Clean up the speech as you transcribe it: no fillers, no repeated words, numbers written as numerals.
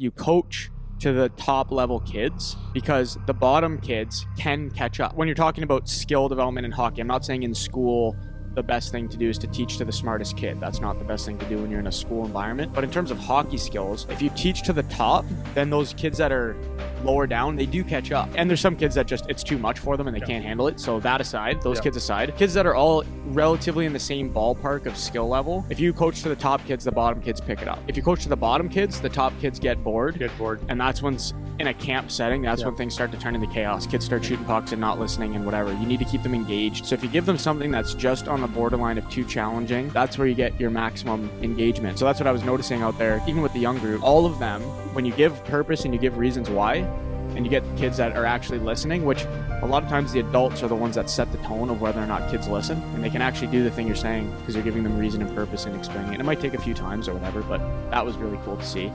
you coach to the top level kids, because the bottom kids can catch up. When you're talking about skill development in hockey, I'm not saying in school the best thing to do is to teach to the smartest kid. That's not the best thing to do when you're in a school environment. But in terms of hockey skills, if you teach to the top, then those kids that are lower down, they do catch up. And there's some kids that just, it's too much for them and they can't handle it. So that aside, those kids aside, kids that are all relatively in the same ballpark of skill level, if you coach to the top kids, the bottom kids pick it up. If you coach to the bottom kids, the top kids get bored. And that's when, in a camp setting, that's when things start to turn into chaos. Kids start shooting pucks and not listening and whatever. You need to keep them engaged. So if you give them something that's just on the borderline of too challenging, that's where you get your maximum engagement. So that's what I was noticing out there, even with the young group. All of them, when you give purpose and you give reasons why, and you get kids that are actually listening, which a lot of times the adults are the ones that set the tone of whether or not kids listen, and they can actually do the thing you're saying because you're giving them reason and purpose and explaining it. And it might take a few times or whatever, but that was really cool to see.